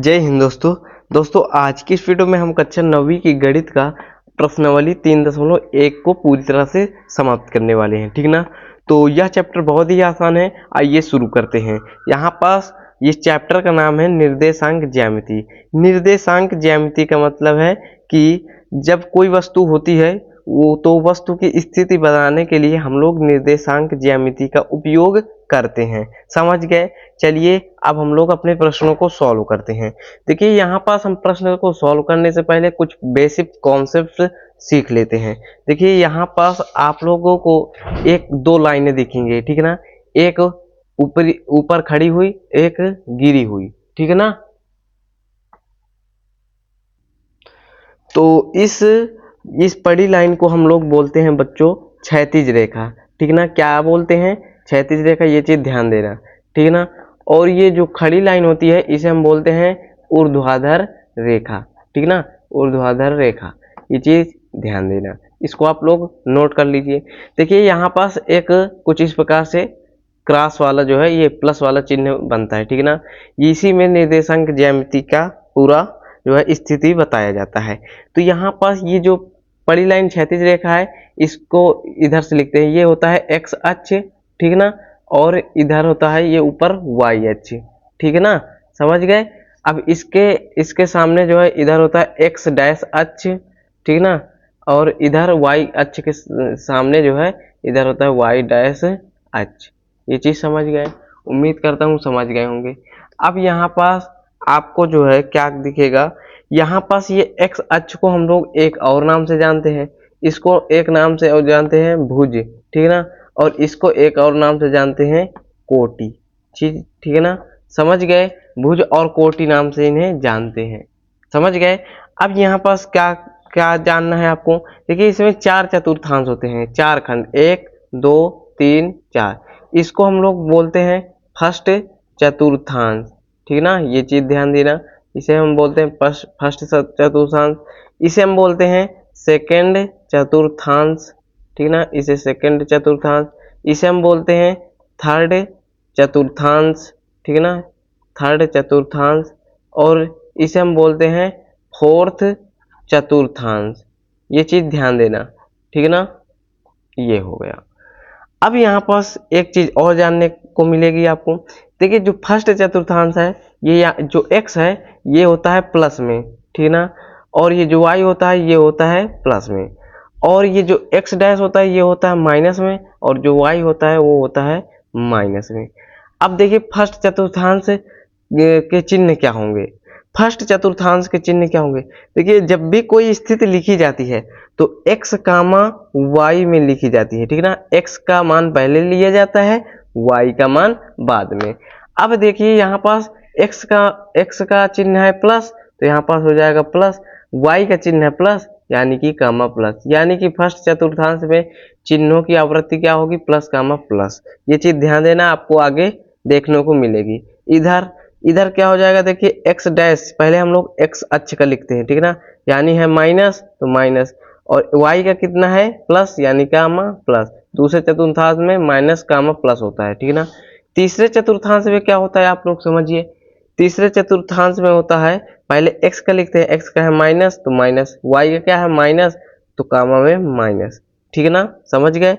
जय हिंद दोस्तों आज की इस वीडियो में हम कक्षा 9वीं की गणित का प्रश्नावली 3.1 को पूरी तरह से समाप्त करने वाले हैं। ठीक ना। तो यह चैप्टर बहुत ही आसान है। आइए शुरू करते हैं। यहाँ पास इस चैप्टर का नाम है निर्देशांक ज्यामिति। निर्देशांक ज्यामिति का मतलब है कि जब कोई वस्तु होती है तो वस्तु की स्थिति बनाने के लिए हम लोग निर्देशांक ज्यामिति का उपयोग करते हैं। समझ गए। चलिए अब हम लोग अपने प्रश्नों को सॉल्व करते हैं। देखिए यहाँ पास हम प्रश्न को सॉल्व करने से पहले कुछ बेसिक कॉन्सेप्ट सीख लेते हैं। देखिए यहाँ पास आप लोगों को एक दो लाइनें दिखेंगे। ठीक है ना। एक ऊपर खड़ी हुई, एक गिरी हुई। ठीक है ना। तो इस पड़ी लाइन को हम लोग बोलते हैं बच्चों क्षैतिज रेखा। ठीक ना। क्या बोलते हैं? क्षैतिज रेखा। ये चीज ध्यान देना। ठीक है ना। और ये जो खड़ी लाइन होती है इसे हम बोलते हैं ऊर्ध्वाधर रेखा। ठीक ना। ऊर्ध्वाधर रेखा। ये चीज ध्यान देना। इसको आप लोग नोट कर लीजिए। देखिए यहाँ पास एक कुछ इस प्रकार से क्रॉस वाला जो है ये प्लस वाला चिन्ह बनता है। ठीक है ना। इसी में निर्देशांक ज्यामिति का पूरा जो है स्थिति बताया जाता है। तो यहाँ पास ये जो पड़ी लाइन क्षैतिज रेखा है इसको इधर से लिखते हैं। ये होता है एक्स अक्ष। ठीक ना। और इधर होता है ये ऊपर वाई अक्ष। ठीक है ना। समझ गए। अब इसके सामने जो है इधर होता है एक्स डैश अक्ष। ठीक ना। और इधर वाई अक्ष के सामने जो है इधर होता है वाई डैश अक्ष। ये चीज समझ गए। उम्मीद करता हूँ समझ गए होंगे। अब यहाँ पास आपको जो है क्या दिखेगा, यहाँ पास ये एक्स अक्ष को हम लोग एक और नाम से जानते हैं। इसको एक नाम से और जानते हैं भुज। ठीक है ना। और इसको एक और नाम से जानते हैं कोटि। ठीक है ना। समझ गए। भुज और कोटि नाम से इन्हें जानते हैं। समझ गए। अब यहाँ पास क्या क्या जानना है आपको। देखिए इसमें चार चतुर्थांश होते हैं, चार खंड, 1 2 3 4। इसको हम लोग बोलते हैं फर्स्ट चतुर्थांश। ठीक ना। ये चीज ध्यान देना। इसे हम बोलते हैं फर्स्ट चतुर्थांश। इसे हम बोलते हैं सेकंड चतुर्थांश। ठीक ना। इसे सेकंड चतुर्थांश। इसे हम बोलते हैं थर्ड चतुर्थांश। ठीक है ना। थर्ड चतुर्थांश। और इसे हम बोलते हैं फोर्थ चतुर्थांश। ये चीज ध्यान देना। ठीक है ना। ये हो गया। अब यहाँ पास एक चीज और जानने को मिलेगी आपको। देखिए जो फर्स्ट चतुर्थांश है ये जो x है ये होता है प्लस में। ठीक ना। और ये जो y होता है ये होता है प्लस में। और ये जो x डैश होता है ये होता है माइनस में। और जो y होता है वो होता है माइनस में। अब देखिए फर्स्ट चतुर्थांश के चिन्ह क्या होंगे। फर्स्ट चतुर्थांश के चिन्ह क्या होंगे। देखिए जब भी कोई स्थिति लिखी जाती है तो x कामा y में लिखी जाती है। ठीक ना। x का मान पहले लिया जाता है, y का मान बाद में। अब देखिए यहाँ पास x का चिन्ह है प्लस तो यहाँ पास हो जाएगा प्लस, y का चिन्ह है प्लस यानी कि कामा प्लस। यानी कि फर्स्ट चतुर्थांश में चिन्हों की आवृत्ति क्या होगी, प्लस कामा प्लस। ये चीज ध्यान देना, आपको आगे देखने को मिलेगी। इधर क्या हो जाएगा। देखिए x डैश पहले हम लोग x अक्ष का लिखते हैं। ठीक है ना। यानी है माइनस तो माइनस, और y का कितना है प्लस यानी कामा प्लस। दूसरे चतुर्थांश में माइनस कामा प्लस होता है। ठीक है ना। तीसरे चतुर्थांश में क्या होता है आप लोग समझिए। तीसरे चतुर्थांश में होता है पहले x का लिखते हैं, x का है माइनस तो माइनस, y का क्या है माइनस तो कामा में माइनस। ठीक है ना। समझ गए।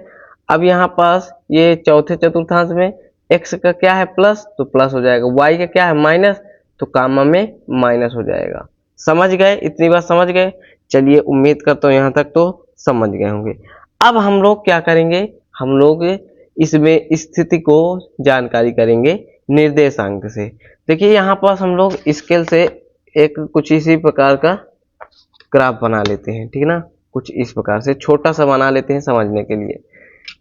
अब यहाँ पास ये चौथे चतुर्थांश में x का क्या है प्लस तो प्लस हो जाएगा, y का क्या है माइनस तो कामा में माइनस हो जाएगा। समझ गए। इतनी बात समझ गए। चलिए उम्मीद करता हूँ यहाँ तक तो समझ गए होंगे। अब हम लोग क्या करेंगे, हम लोग इसमें स्थिति को जानकारी करेंगे निर्देशांक से। देखिए यहाँ पास हम लोग स्केल से एक कुछ इसी प्रकार का ग्राफ बना लेते हैं। ठीक है ना। कुछ इस प्रकार से छोटा सा बना लेते हैं समझने के लिए।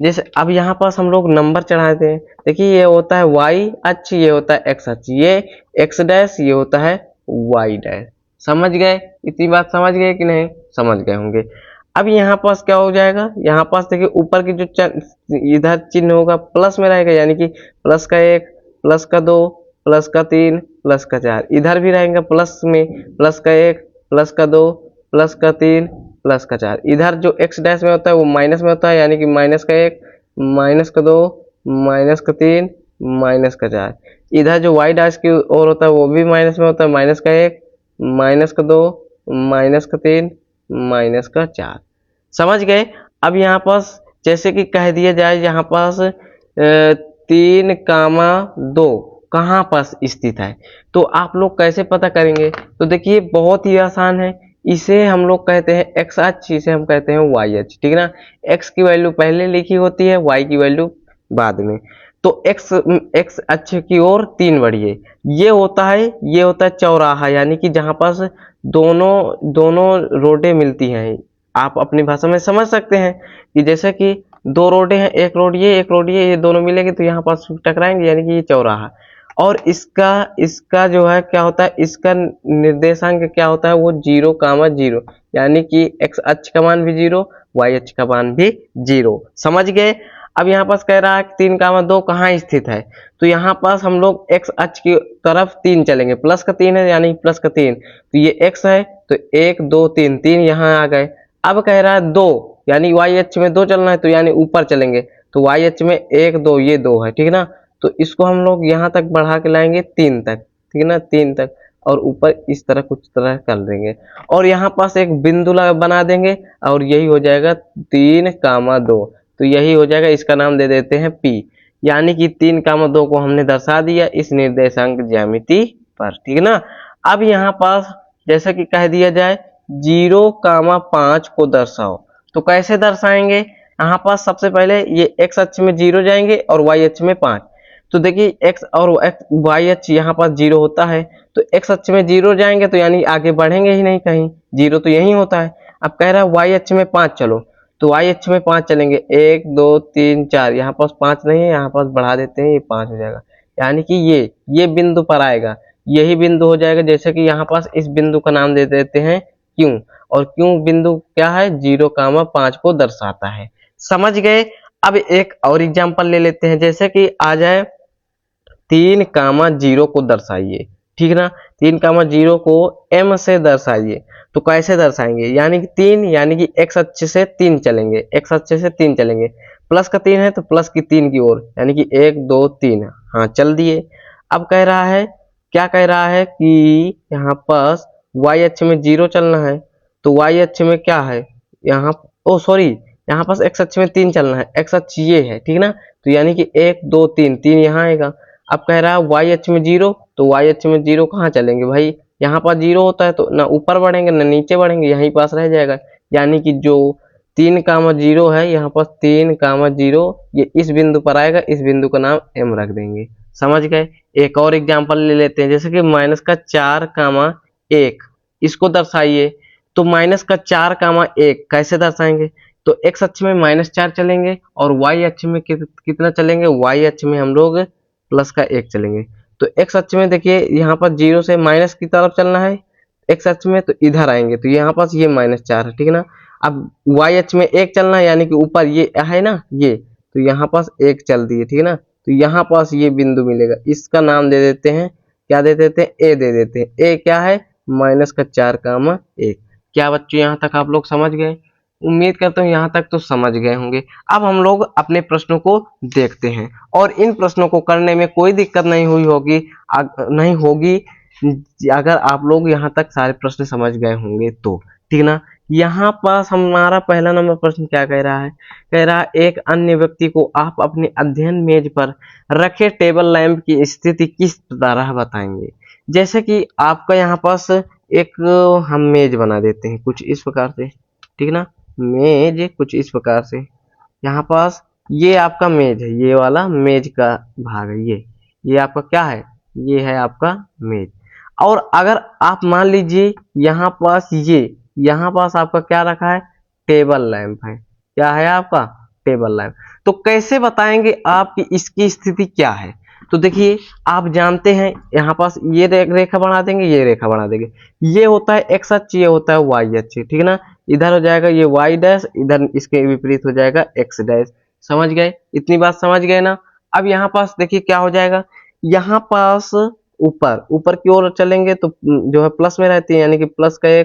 जैसे अब यहाँ पास हम लोग नंबर चढ़ाते हैं। देखिए ये होता है y अक्ष, ये होता है x अक्ष, ये x डैश, ये होता है y डैश। समझ गए। इतनी बात समझ गए कि नहीं, समझ गए होंगे। अब यहाँ पास क्या हो जाएगा, यहाँ पास देखिए ऊपर की जो इधर चिन्ह होगा प्लस में रहेगा, यानी कि प्लस का 1, प्लस का 2, प्लस का 3, प्लस का 4। इधर भी रहेगा प्लस में, प्लस का 1, प्लस का 2, प्लस का 3, प्लस का 4। इधर जो x डैश में होता है वो माइनस में होता है, यानी कि माइनस का 1, माइनस का 2, माइनस का 3, माइनस का 4। इधर जो वाई डैश की ओर होता है वो भी माइनस में होता है, माइनस का 1, माइनस का 2, माइनस का 3, माइनस का 4। समझ गए। अब यहाँ पास जैसे कि कह दिया जाए यहाँ पास 3, 2 कहाँ पास स्थित है, तो आप लोग कैसे पता करेंगे? तो देखिए बहुत ही आसान है। इसे हम लोग कहते हैं एक्स अक्ष, इसे हम कहते हैं वाई अक्ष, ठीक है ना। एक्स की वैल्यू पहले लिखी होती है, वाई की वैल्यू बाद में। तो एक्स एक्स अक्ष की ओर 3 बढ़िए, ये होता है चौराहा, यानी कि जहाँ पास दोनों दोनों रोडें मिलती हैं। आप अपनी भाषा में समझ सकते हैं कि जैसे कि 2 रोडें हैं, एक रोड ये दोनों मिलेंगे तो यहाँ पास टकराएंगे, यानी कि ये चौराहा। और इसका इसका जो है क्या होता है, इसका निर्देशांक क्या होता है, वो 0, 0, यानी कि एक्स अक्ष का मान भी 0, वाई अक्ष का मान भी 0। समझ गए। अब यहाँ पास कह रहा है कि 3, 2 कहाँ स्थित है, तो यहाँ पास हम लोग एक्स अक्ष की तरफ 3 चलेंगे, प्लस का 3 है यानी प्लस का 3, तो ये एक्स है तो 1, 2, 3, 3 यहाँ आ गए। अब कह रहा है 2, यानी वाई अक्ष में 2 चलना है, तो यानी ऊपर चलेंगे, तो वाई अक्ष में 1, 2 ये 2 है, ठीक है ना। तो इसको हम लोग यहाँ तक बढ़ा के लाएंगे 3 तक, ठीक है ना, 3 तक, और ऊपर इस तरह कुछ तरह कर देंगे, और यहाँ पास एक बिंदु बना देंगे, और यही हो जाएगा 3, 2, तो यही हो जाएगा, इसका नाम दे देते हैं P, यानी कि 3, 2 को हमने दर्शा दिया इस निर्देशांक ज्यामिति पर, ठीक है ना। अब यहाँ पास जैसा कि कह दिया जाए 0, 5 को दर्शाओ, तो कैसे दर्शाएंगे? यहाँ पास सबसे पहले ये x अक्ष में 0 जाएंगे और y अक्ष में 5, तो देखिए x और y अक्ष यहाँ पास 0 होता है, तो x अक्ष में 0 जाएंगे तो यानी आगे बढ़ेंगे ही नहीं कहीं, 0 तो यही होता है। अब कह रहा है y अक्ष में 5 चलो, तो y अक्ष में 5 चलेंगे, 1, 2, 3, 4, यहाँ पास 5 नहीं है, यहाँ पास बढ़ा देते हैं, ये 5 हो जाएगा, यानी कि ये बिंदु पर आएगा, यही बिंदु हो जाएगा। जैसे कि यहाँ पास इस बिंदु का नाम दे देते हैं क्यों, और क्यों बिंदु क्या है, 0, 5 को दर्शाता है। समझ गए। अब एक और एग्जांपल ले लेते हैं, जैसे कि आ जाए 3, 0 को दर्शाइए, ठीक ना। 3, 0 को m से दर्शाइए, तो कैसे दर्शाएंगे, यानी कि 3, यानी कि x अक्ष से 3 चलेंगे, x अक्ष से 3 चलेंगे, प्लस का 3 है तो प्लस की 3 की ओर, यानी कि 1, 2, 3, हाँ चल दिए। अब कह रहा है, क्या कह रहा है कि यहाँ पास y अक्ष में 0 चलना है, तो y अक्ष में क्या है यहाँ, ओ सॉरी, यहाँ पास x अक्ष में 3 चलना है, x अक्ष ये है, ठीक ना, तो यानी कि 1, 2, 3, 3 यहाँ आएगा। अब कह रहा है y अक्ष में 0, तो y अक्ष में 0 कहाँ चलेंगे भाई, यहाँ पास 0 होता है तो ना ऊपर बढ़ेंगे ना नीचे बढ़ेंगे, यहीं पास रह जाएगा, यानी कि जो 3, 0 है, यहाँ पास 3, 0 ये इस बिंदु पर आएगा, इस बिंदु का नाम m रख देंगे। समझ गए। एक और एग्जांपल ले लेते हैं, जैसे कि -4, 1 इसको दर्शाइए, तो -4, 1 कैसे दर्शाएंगे, तो x अक्ष में -4 चलेंगे और y अक्ष में कितना चलेंगे, y अक्ष में हम लोग +1 चलेंगे। तो x अक्ष में देखिए यहाँ पर 0 से माइनस की तरफ चलना है x अक्ष में, तो इधर आएंगे, तो यहाँ पास ये -4 है, ठीक है ना। अब y अक्ष में 1 चलना है, यानी कि ऊपर ये है ना ये, तो यहाँ पास 1 चल दिए, ठीक है ना। तो यहाँ पास ये बिंदु मिलेगा, इसका नाम दे देते हैं, क्या दे देते हैं, a दे देते हैं। a क्या है, -4, 1। क्या बच्चों यहाँ तक आप लोग समझ गए? उम्मीद करता हूँ यहाँ तक तो समझ गए होंगे। अब हम लोग अपने प्रश्नों को देखते हैं, और इन प्रश्नों को करने में कोई दिक्कत नहीं होगी अगर आप लोग यहाँ तक सारे प्रश्न समझ गए होंगे तो, ठीक ना। यहाँ पास हमारा पहला नंबर प्रश्न क्या कह रहा है, कह रहा है एक अन्य व्यक्ति को आप अपने अध्ययन मेज पर रखे टेबल लैंप की स्थिति किस तरह बताएंगे। जैसे कि आपका यहाँ पास एक हम मेज बना देते हैं कुछ इस प्रकार से, ठीक ना, मेज कुछ इस प्रकार से, यहाँ पास ये आपका मेज है, ये वाला मेज का भाग है, ये आपका क्या है, ये है आपका मेज। और अगर आप मान लीजिए यहाँ पास आपका क्या रखा है, टेबल लैंप है, क्या है आपका, टेबल लैंप। तो कैसे बताएंगे आप कि इसकी स्थिति क्या है, तो देखिए आप जानते हैं यहाँ पास ये रेखा बना देंगे, ये रेखा बना देंगे, ये होता है x अक्ष, ये होता है y अक्ष, ठीक है ना। इधर हो जाएगा ये y डैश, इधर इसके विपरीत हो जाएगा x डैश। समझ गए, इतनी बात समझ गए ना। अब यहाँ पास देखिए क्या हो जाएगा, यहाँ पास ऊपर की ओर चलेंगे तो जो है प्लस में रहती है, यानी कि +1,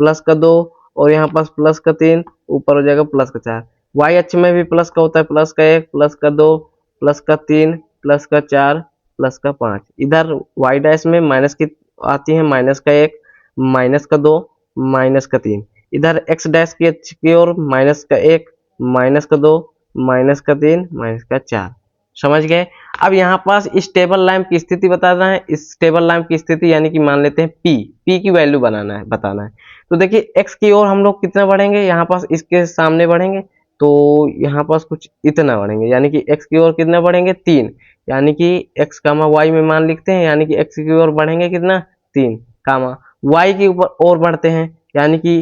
+2 और यहाँ पास +3, ऊपर हो जाएगा +4। y अक्ष में भी प्लस का होता है, +1, +2, +3, प्लस का 4 प्लस का 5, इधर y डैश में माइनस की आती है, माइनस का 1 माइनस का 2 माइनस का 3, इधर x डैश की ओर माइनस का 1 माइनस का 2 माइनस का 3 माइनस का 4। समझ गए। अब यहाँ पास इस टेबल लैंप की स्थिति बताना है, इस टेबल लैंप की स्थिति यानी कि मान लेते हैं p की वैल्यू बनाना है, बताना है। तो देखिए x की ओर हम लोग कितना बढ़ेंगे, यहाँ पास इसके सामने बढ़ेंगे तो यहाँ पास कुछ इतना बढ़ेंगे, यानी कि x की ओर कितना बढ़ेंगे 3, यानी कि x कामा y में मान लिखते हैं, यानी कि x की ओर बढ़ेंगे कितना 3 कामा y की ऊपर और बढ़ते हैं, यानी कि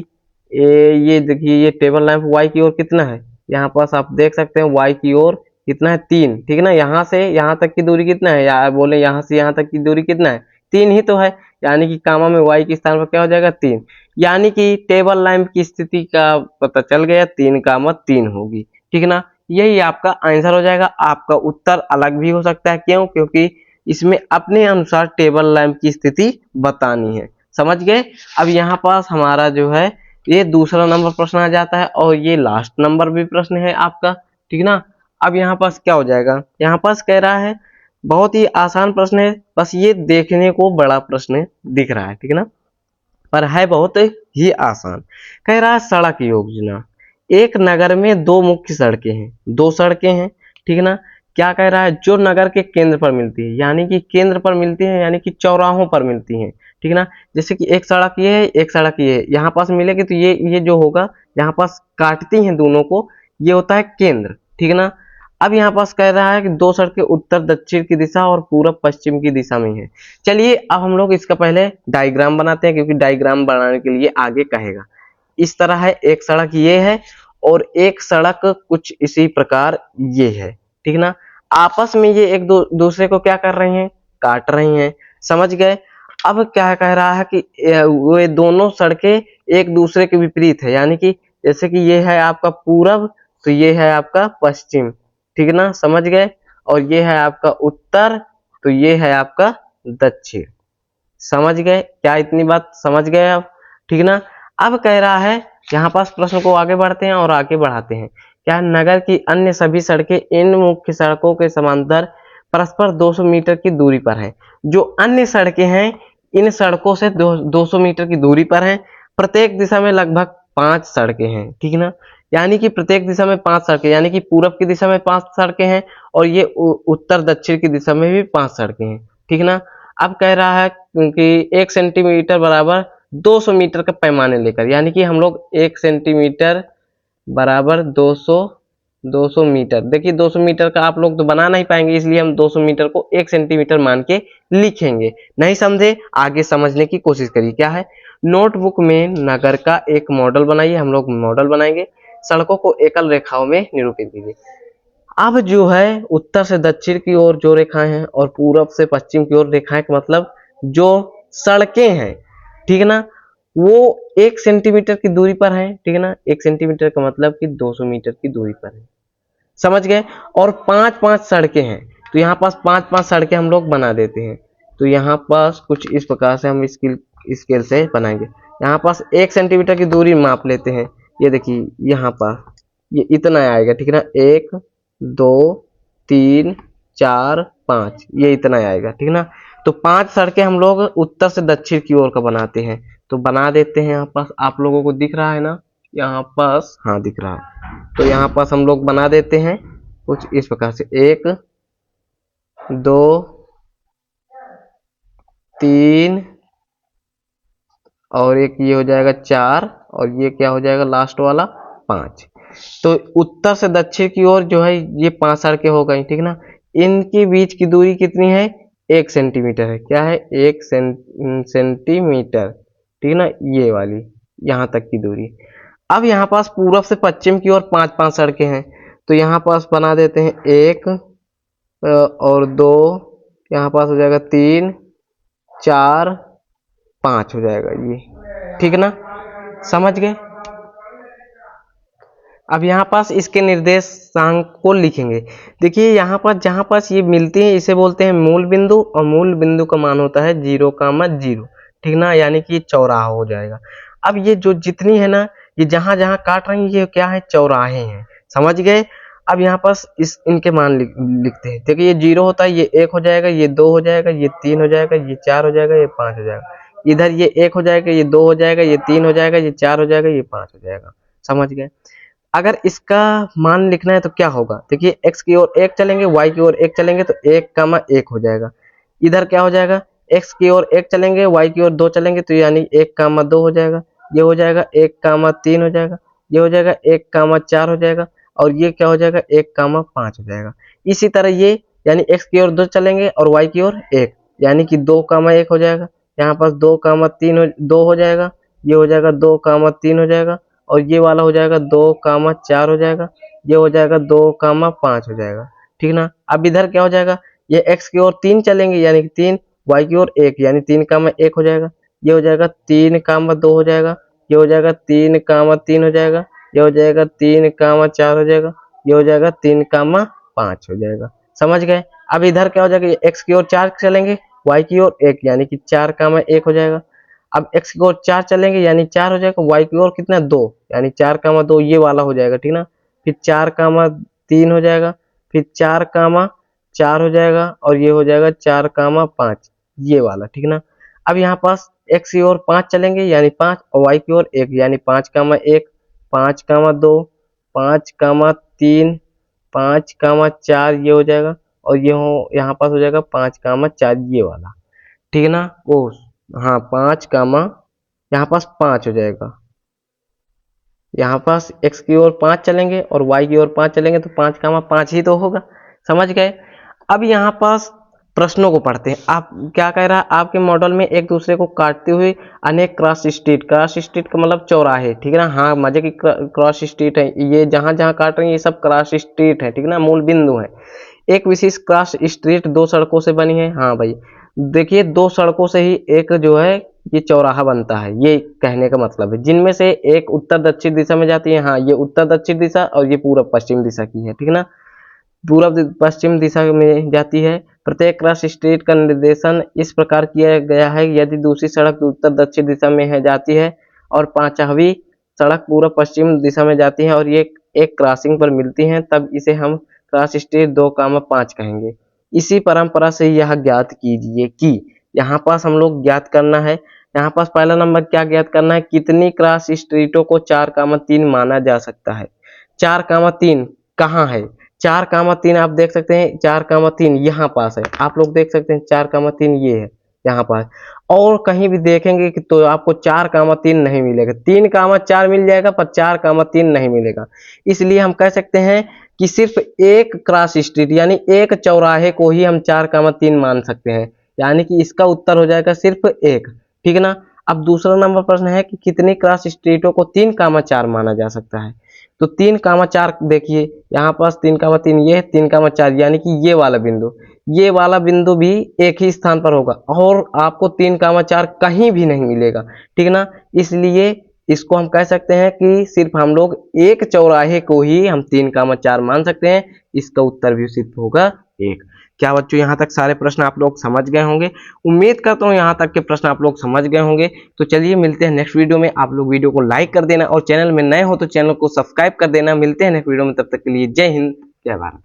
ये देखिए ये टेबल लैंप y की ओर कितना है, यहाँ पास आप देख सकते हैं y की ओर कितना है 3, ठीक है ना। यहाँ से यहाँ तक की दूरी कितना है, या बोले यहाँ से यहाँ तक की दूरी कितना है 3 ही तो है, यानी कि कामा में y के स्थान पर क्या हो जाएगा 3, यानी कि टेबल लैंप की स्थिति का पता चल गया 3 कामा 3 होगी, ठीक है ना। यही आपका आंसर हो जाएगा। आपका उत्तर अलग भी हो सकता है, क्यों, क्योंकि इसमें अपने अनुसार टेबल लैंप की स्थिति बतानी है। समझ गए। अब यहाँ पास हमारा जो है ये दूसरा नंबर प्रश्न आ जाता है और ये लास्ट नंबर भी प्रश्न है आपका, ठीक ना। अब यहाँ पास क्या हो जाएगा, यहाँ पास कह रहा है बहुत ही आसान प्रश्न है, बस ये देखने को बड़ा प्रश्न दिख रहा है, ठीक है ना, पर है बहुत ही आसान। कह रहा है सड़क योजना, एक नगर में दो मुख्य सड़कें हैं, दो सड़कें हैं, ठीक है ना। क्या कह रहा है, जो नगर के केंद्र पर मिलती है, यानी कि केंद्र पर मिलती है, यानी कि चौराहों पर मिलती हैं, ठीक है ना। जैसे कि एक सड़क ये है, एक सड़क ये है, यहाँ पास मिलेगी तो ये जो होगा यहाँ पास काटती हैं दोनों को, ये होता है केंद्र, ठीक है ना। अब यहाँ पास कह रहा है कि दो सड़कें उत्तर दक्षिण की दिशा और पूरब पश्चिम की दिशा में है। चलिए अब हम लोग इसका पहले डायग्राम बनाते हैं, क्योंकि डायग्राम बनाने के लिए आगे कहेगा। इस तरह है, एक सड़क ये है और एक सड़क कुछ इसी प्रकार ये है, ठीक ना। आपस में ये एक दूसरे को क्या कर रही हैं, काट रही हैं। समझ गए। अब क्या कह रहा है कि वे दोनों सड़कें एक दूसरे के विपरीत है, यानी कि जैसे कि ये है आपका पूरब तो ये है आपका पश्चिम, ठीक है ना। समझ गए। और ये है आपका उत्तर तो ये है आपका दक्षिण। समझ गए क्या, इतनी बात समझ गए आप, ठीक ना। अब कह रहा है यहाँ पास प्रश्न को आगे बढ़ते हैं और आगे बढ़ाते हैं। क्या नगर की अन्य सभी सड़कें इन मुख्य सड़कों के समांतर परस्पर 200 मीटर की दूरी पर हैं। जो अन्य सड़कें हैं इन सड़कों से 200 मीटर की दूरी पर हैं। प्रत्येक दिशा में लगभग 5 सड़कें हैं, ठीक ना। यानी कि प्रत्येक दिशा में 5 सड़कें, यानी कि पूरब की दिशा में 5 सड़कें हैं और ये उत्तर दक्षिण की दिशा में भी 5 सड़कें हैं, ठीक ना। अब कह रहा है कि 1 सेंटीमीटर बराबर 200 मीटर का पैमाने लेकर, यानी कि हम लोग 1 सेंटीमीटर बराबर 200 मीटर, देखिए 200 मीटर का आप लोग तो बना नहीं पाएंगे, इसलिए हम 200 मीटर को 1 सेंटीमीटर मान के लिखेंगे। नहीं समझे, आगे समझने की कोशिश करिए। क्या है, नोटबुक में नगर का एक मॉडल बनाइए, हम लोग मॉडल बनाएंगे। सड़कों को एकल रेखाओं में निरूपित कीजिए। अब जो है उत्तर से दक्षिण की ओर जो रेखाएं हैं और पूरब से पश्चिम की ओर रेखाएं, मतलब जो सड़कें हैं, ठीक है ना, वो 1 सेंटीमीटर की दूरी पर है, ठीक है ना। 1 सेंटीमीटर का मतलब कि 200 मीटर की दूरी पर है। समझ गए। और 5-5 सड़कें हैं, तो यहाँ पास 5-5 सड़कें हम लोग बना देते हैं। तो यहाँ पास कुछ इस प्रकार से हम स्केल से बनाएंगे। यहाँ पास 1 सेंटीमीटर की दूरी माप लेते हैं। ये देखिए यहाँ पास ये इतना आएगा, ठीक है ना, 1 2 3 4 5, ये इतना आएगा, ठीक है ना। तो 5 सड़कें हम लोग उत्तर से दक्षिण की ओर का बनाते हैं, तो बना देते हैं। यहाँ पास आप लोगों को दिख रहा है ना, यहाँ पास, हाँ दिख रहा है। तो यहाँ पास हम लोग बना देते हैं कुछ इस प्रकार से, 1 2 3 और एक ये हो जाएगा 4 और ये क्या हो जाएगा लास्ट वाला 5। तो उत्तर से दक्षिण की ओर जो है ये 5 सड़कें हो गई, ठीक ना। इनके बीच की दूरी कितनी है, 1 सेंटीमीटर है। क्या है, 1 सेंटीमीटर, ठीक ना, ये वाली यहाँ तक की दूरी। अब यहाँ पास पूरब से पश्चिम की ओर 5-5 सड़कें हैं, तो यहाँ पास बना देते हैं 1 और 2, यहाँ पास हो जाएगा 3 4 5 हो जाएगा ये, ठीक ना। समझ गए। अब यहाँ पास इसके निर्देशांक को लिखेंगे। देखिए यहाँ पर जहाँ पास ये मिलती है इसे बोलते हैं मूल बिंदु, और मूल बिंदु का मान होता है 0,0, ठीक ना, यानी कि चौराहा हो जाएगा। अब ये जो जितनी है ना, ये जहां जहां काट रही है ये क्या है, चौराहे हैं। समझ गए। अब यहाँ पास इनके मान लिखते हैं। देखिए ये 0 होता है, ये 1 हो जाएगा, ये 2 हो जाएगा, ये 3 हो जाएगा, ये 4 हो जाएगा, ये 5 हो जाएगा। इधर ये 1 हो जाएगा, ये 2 हो जाएगा, ये 3 हो जाएगा, ये 4 हो जाएगा, ये 5 हो जाएगा। समझ गए। अगर इसका मान लिखना है तो क्या होगा, देखिए x की ओर 1 चलेंगे, y की ओर 1 चलेंगे तो 1, 1 हो जाएगा। इधर क्या हो जाएगा, x की ओर 1 चलेंगे, y की ओर 2 चलेंगे तो यानी 1, 2 हो जाएगा। ये हो जाएगा 1, 3 हो जाएगा, ये हो जाएगा 1, 4 हो जाएगा, और ये क्या हो जाएगा 1, 5 हो जाएगा। इसी तरह ये यानी x की ओर 2 चलेंगे और y की ओर 1 यानी कि 2, 1 हो जाएगा। यहाँ पास 2, हो जाएगा, ये हो जाएगा 2, 3 हो जाएगा, और ये वाला हो जाएगा 2, 4 हो जाएगा, ये हो जाएगा 2, 5 हो जाएगा। ठीक ना। अब इधर क्या हो जाएगा, ये x की ओर 3 चलेंगे यानी कि 3, y की ओर 1 यानी 3, 1 हो जाएगा, ये हो जाएगा 3, 2 हो जाएगा, ये हो जाएगा 3, 3 हो जाएगा, ये हो जाएगा 3, 4 हो जाएगा, ये हो जाएगा 3, 5 हो जाएगा। समझ गए। अब इधर क्या हो जाएगा, ये x की ओर 4 चलेंगे, y की ओर 1 यानी कि 4, 1 हो जाएगा। अब x की ओर 4 चलेंगे यानी 4 हो जाएगा, y की ओर कितना 2 यानी 4, 2 ये वाला हो जाएगा। ठीक ना। फिर 4, 3 हो जाएगा, फिर 4, 4 हो जाएगा, और ये हो जाएगा 4, 5 ये वाला। ठीक ना। अब यहाँ पास x की ओर 5 चलेंगे यानी 5, और y की ओर 1 यानी 5, 1, 5, 2, 5, 3, 5, 4 ये हो जाएगा, और ये हो यहाँ पास हो जाएगा 5, 4 ये वाला। ठीक है ना। ओ हाँ 5, यहाँ पास 5 हो जाएगा। यहाँ पास x की ओर 5 चलेंगे और y की ओर 5 चलेंगे तो 5, 5 ही तो होगा। समझ गए। अब यहाँ पास प्रश्नों को पढ़ते हैं। आप क्या कह रहा है, आपके मॉडल में एक दूसरे को काटते हुए अनेक क्रॉस स्ट्रीट का मतलब चौराहे। ठीक है ना। हाँ मजे की क्रॉस स्ट्रीट है, ये जहां जहां काट रहे हैं ये सब क्रॉस स्ट्रीट है। ठीक है ना, मूल बिंदु है। एक विशेष क्रॉस स्ट्रीट 2 सड़कों से बनी है। हाँ भाई देखिए 2 सड़कों से ही एक जो है ये चौराहा बनता है, ये कहने का मतलब है। जिनमें से एक उत्तर दक्षिण दिशा में जाती है। हाँ ये उत्तर दक्षिण दिशा और ये पूर्व पश्चिम दिशा की है। ठीक है ना, पूर्व पश्चिम दिशा में जाती है। प्रत्येक क्रॉस स्ट्रीट का निर्देशन इस प्रकार किया गया है, यदि दूसरी सड़क उत्तर दक्षिण दिशा में है जाती है और पांचवी सड़क पूर्व पश्चिम दिशा में जाती है और ये एक क्रॉसिंग पर मिलती हैं, तब इसे हम क्रॉस स्ट्रीट 2, 5 कहेंगे। इसी परंपरा से यह ज्ञात कीजिए कि यहाँ पास हम लोग ज्ञात करना है। यहाँ पास पहला नंबर क्या ज्ञात करना है, कितनी क्रॉस स्ट्रीटों को 4, 3 माना जा सकता है। 4, 3 कहाँ है, 4, 3 आप देख सकते हैं, 4, 3 यहाँ पास है। आप लोग देख सकते हैं 4, 3 ये है यहाँ पास। और कहीं भी देखेंगे कि तो आपको 4, 3 नहीं मिलेगा। 3, 4 मिल जाएगा पर 4, 3 नहीं मिलेगा। इसलिए हम कह सकते हैं कि सिर्फ एक क्रॉस स्ट्रीट यानी एक चौराहे को ही हम 4, 3 मान सकते हैं, यानी कि इसका उत्तर हो जाएगा सिर्फ एक। ठीक है ना। अब दूसरा नंबर प्रश्न है कि कितनी क्रॉस स्ट्रीटों को 3, 4 माना जा सकता है। तो 3, 4 देखिए यहाँ पास 3, 3 ये है, 3, 4 यानी कि ये वाला बिंदु भी एक ही स्थान पर होगा और आपको 3, 4 कहीं भी नहीं मिलेगा। ठीक ना। इसलिए इसको हम कह सकते हैं कि सिर्फ हम लोग एक चौराहे को ही हम 3, 4 मान सकते हैं। इसका उत्तर भी सिर्फ होगा एक। क्या बच्चों यहाँ तक सारे प्रश्न आप लोग समझ गए होंगे। उम्मीद करता हूँ यहाँ तक के प्रश्न आप लोग समझ गए होंगे। तो चलिए मिलते हैं नेक्स्ट वीडियो में। आप लोग वीडियो को लाइक कर देना और चैनल में नए हो तो चैनल को सब्सक्राइब कर देना। मिलते हैं नेक्स्ट वीडियो में, तब तक के लिए जय हिंद जय भारत।